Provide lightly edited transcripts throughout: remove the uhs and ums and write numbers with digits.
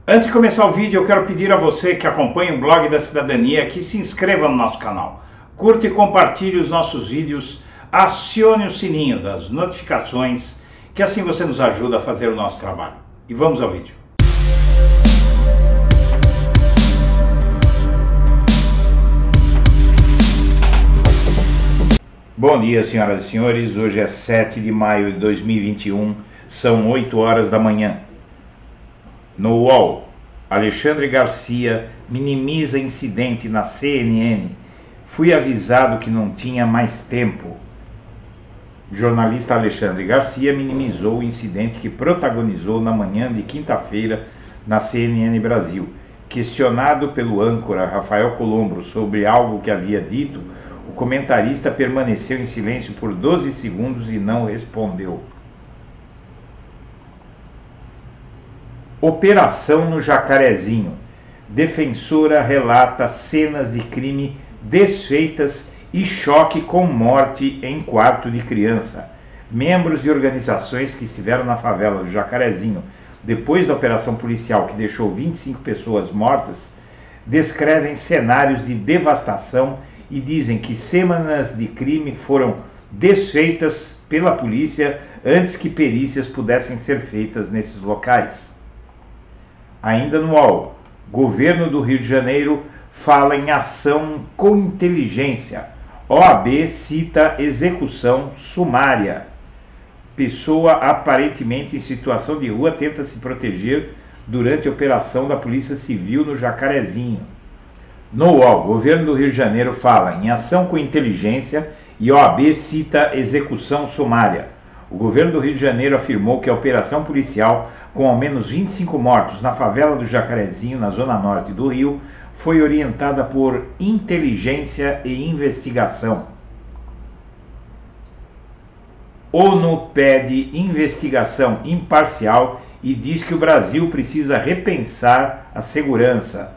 Antes de começar o vídeo, eu quero pedir a você que acompanha o Blog da Cidadania que se inscreva no nosso canal, curta e compartilhe os nossos vídeos, acione o sininho das notificações, que assim você nos ajuda a fazer o nosso trabalho. E vamos ao vídeo. Bom dia, senhoras e senhores. Hoje é 7 de maio de 2021, são 8 horas da manhã. No UOL, Alexandre Garcia minimiza incidente na CNN. Fui avisado que não tinha mais tempo. O jornalista Alexandre Garcia minimizou o incidente que protagonizou na manhã de quinta-feira na CNN Brasil. Questionado pelo âncora Rafael Colombo sobre algo que havia dito, o comentarista permaneceu em silêncio por 12 segundos e não respondeu. Operação no Jacarezinho. Defensora relata cenas de crime desfeitas e choque com morte em quarto de criança. Membros de organizações que estiveram na favela do Jacarezinho depois da operação policial que deixou 25 pessoas mortas, descrevem cenários de devastação e dizem que semanas de crime foram desfeitas pela polícia antes que perícias pudessem ser feitas nesses locais. Ainda no UOL, governo do Rio de Janeiro fala em ação com inteligência. OAB cita execução sumária. Pessoa aparentemente em situação de rua tenta se proteger durante a operação da Polícia Civil no Jacarezinho. No UOL, governo do Rio de Janeiro fala em ação com inteligência e OAB cita execução sumária. O governo do Rio de Janeiro afirmou que a operação policial, com ao menos 25 mortos na favela do Jacarezinho, na zona norte do Rio, foi orientada por inteligência e investigação. ONU pede investigação imparcial e diz que o Brasil precisa repensar a segurança.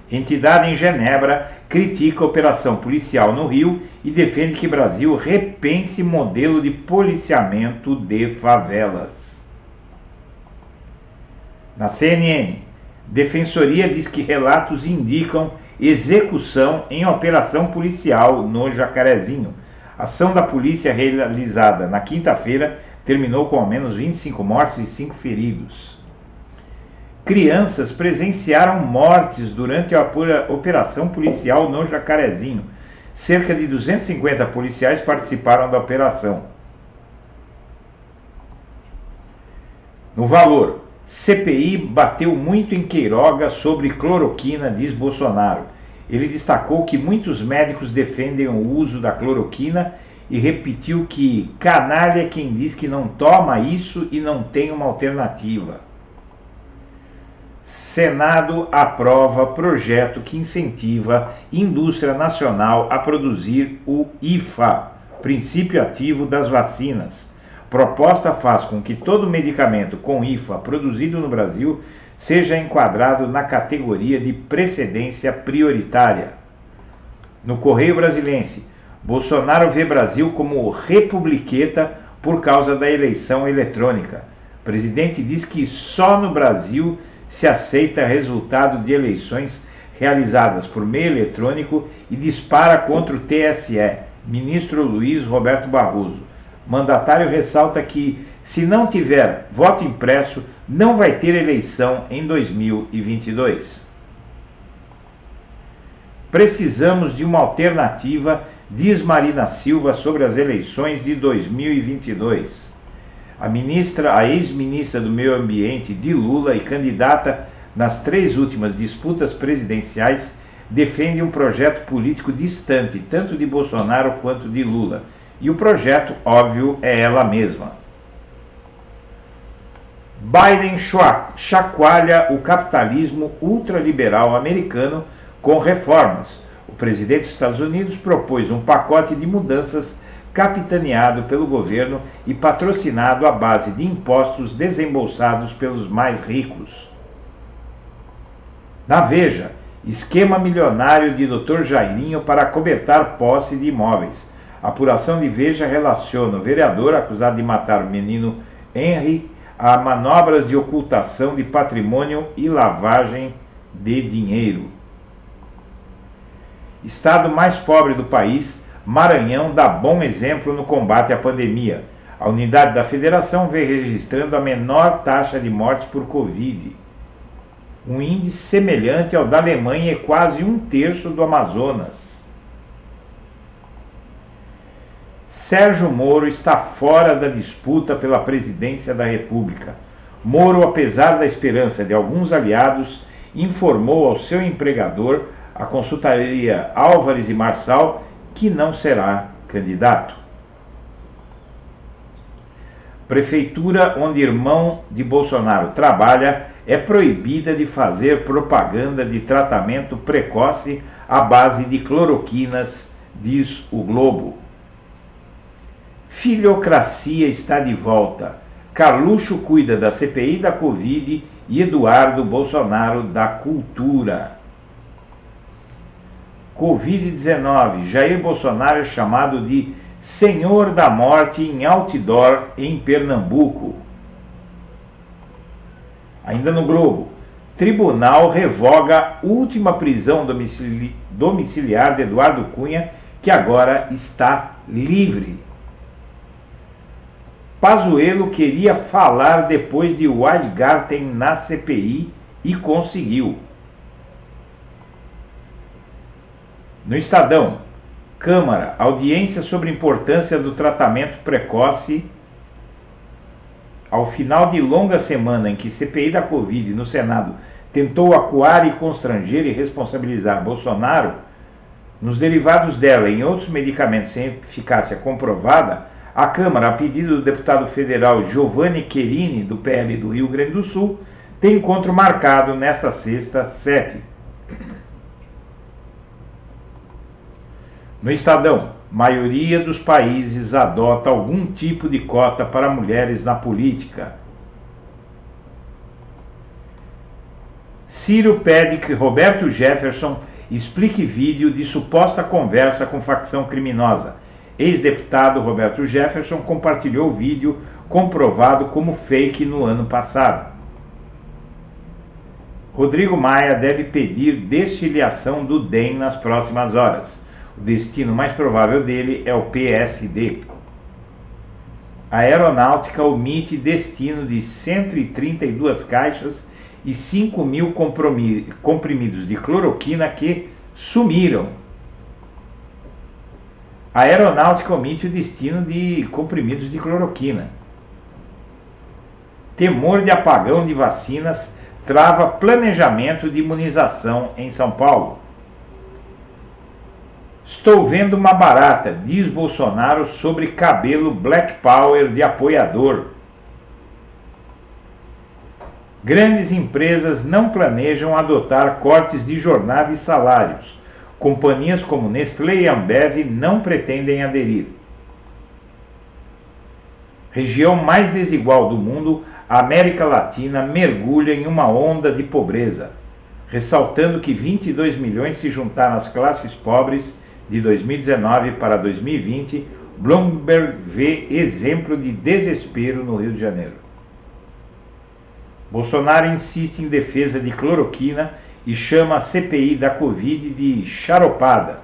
Entidade em Genebra critica a operação policial no Rio e defende que o Brasil repense modelo de policiamento de favelas. Na CNN, Defensoria diz que relatos indicam execução em operação policial no Jacarezinho. A ação da polícia realizada na quinta-feira terminou com ao menos 25 mortos e 5 feridos. Crianças presenciaram mortes durante a operação policial no Jacarezinho. Cerca de 250 policiais participaram da operação. No Valor, CPI bateu muito em Queiroga sobre cloroquina, diz Bolsonaro. Ele destacou que muitos médicos defendem o uso da cloroquina e repetiu que canalha é quem diz que não toma isso e não tem uma alternativa. Senado aprova projeto que incentiva indústria nacional a produzir o IFA, princípio ativo das vacinas. Proposta faz com que todo medicamento com IFA produzido no Brasil seja enquadrado na categoria de precedência prioritária. No Correio Brasilense, Bolsonaro vê Brasil como republiqueta por causa da eleição eletrônica. O presidente diz que só no Brasil se aceita resultado de eleições realizadas por meio eletrônico e dispara contra o TSE, ministro Luiz Roberto Barroso. O mandatário ressalta que, se não tiver voto impresso, não vai ter eleição em 2022. Precisamos de uma alternativa, diz Marina Silva sobre as eleições de 2022. A ex-ministra do Meio Ambiente de Lula e candidata nas 3 últimas disputas presidenciais, defende um projeto político distante, tanto de Bolsonaro quanto de Lula. E o projeto, óbvio, é ela mesma. Biden chacoalha o capitalismo ultraliberal americano com reformas. O presidente dos Estados Unidos propôs um pacote de mudanças capitaneado pelo governo e patrocinado à base de impostos desembolsados pelos mais ricos. Na Veja, esquema milionário de Dr. Jairinho para acobertar posse de imóveis. A apuração de Veja relaciona o vereador acusado de matar o menino Henry a manobras de ocultação de patrimônio e lavagem de dinheiro. Estado mais pobre do país, Maranhão dá bom exemplo no combate à pandemia. A unidade da federação vem registrando a menor taxa de mortes por Covid. Um índice semelhante ao da Alemanha e quase 1/3 do Amazonas. Sérgio Moro está fora da disputa pela presidência da República. Moro, apesar da esperança de alguns aliados, informou ao seu empregador, a consultoria Álvares e Marçal, que não será candidato. Prefeitura onde irmão de Bolsonaro trabalha é proibida de fazer propaganda de tratamento precoce à base de cloroquinas, diz o Globo. Filhocracia está de volta. Carluxo cuida da CPI da Covid e Eduardo Bolsonaro da cultura. Covid-19. Jair Bolsonaro é chamado de Senhor da Morte em outdoor em Pernambuco. Ainda no Globo. Tribunal revoga última prisão domiciliar de Eduardo Cunha, que agora está livre. Pazuello queria falar depois de Weingarten na CPI e conseguiu. No Estadão, Câmara, audiência sobre a importância do tratamento precoce. Ao final de longa semana em que CPI da Covid no Senado tentou acuar e constranger e responsabilizar Bolsonaro, nos derivados dela e em outros medicamentos sem eficácia comprovada, a Câmara, a pedido do deputado federal Giovanni Querini, do PL do Rio Grande do Sul, tem encontro marcado nesta sexta, 7. No Estadão, maioria dos países adota algum tipo de cota para mulheres na política. Ciro pede que Roberto Jefferson explique vídeo de suposta conversa com facção criminosa. Ex-deputado Roberto Jefferson compartilhou vídeo comprovado como fake no ano passado. Rodrigo Maia deve pedir desfiliação do DEM nas próximas horas. O destino mais provável dele é o PSD. A aeronáutica omite destino de 132 caixas e 5.000 comprimidos de cloroquina que sumiram. A aeronáutica omite o destino de comprimidos de cloroquina. Temor de apagão de vacinas trava planejamento de imunização em São Paulo. Estou vendo uma barata, diz Bolsonaro sobre cabelo Black Power de apoiador. Grandes empresas não planejam adotar cortes de jornada e salários. Companhias como Nestlé e Ambev não pretendem aderir. Região mais desigual do mundo, a América Latina mergulha em uma onda de pobreza, ressaltando que 22 milhões se juntaram às classes pobres de 2019 para 2020, Bloomberg vê exemplo de desespero no Rio de Janeiro. Bolsonaro insiste em defesa de cloroquina e chama a CPI da Covid de charopada.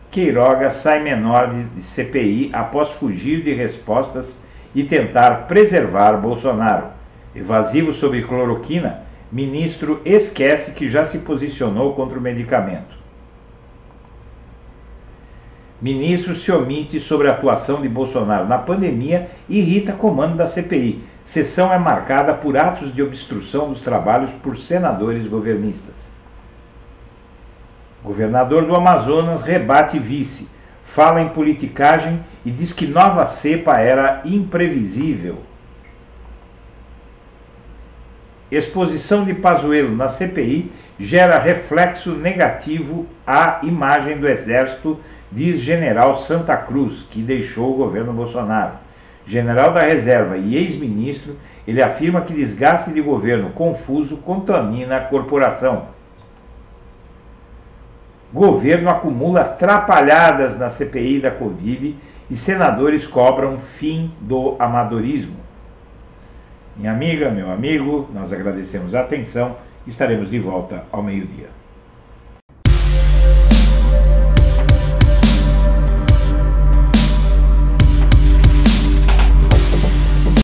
Queiroga sai menor de CPI após fugir de respostas e tentar preservar Bolsonaro. Evasivo sobre cloroquina, ministro esquece que já se posicionou contra o medicamento. Ministro se omite sobre a atuação de Bolsonaro na pandemia e irrita comando da CPI. Sessão é marcada por atos de obstrução dos trabalhos por senadores governistas. Governador do Amazonas rebate vice, fala em politicagem e diz que nova cepa era imprevisível. Exposição de Pazuello na CPI gera reflexo negativo à imagem do Exército, diz general Santa Cruz, que deixou o governo Bolsonaro. General da reserva e ex-ministro, ele afirma que desgaste de governo confuso contamina a corporação. Governo acumula atrapalhadas na CPI da Covid e senadores cobram fim do amadorismo. Minha amiga, meu amigo, nós agradecemos a atenção. Estaremos de volta ao meio-dia.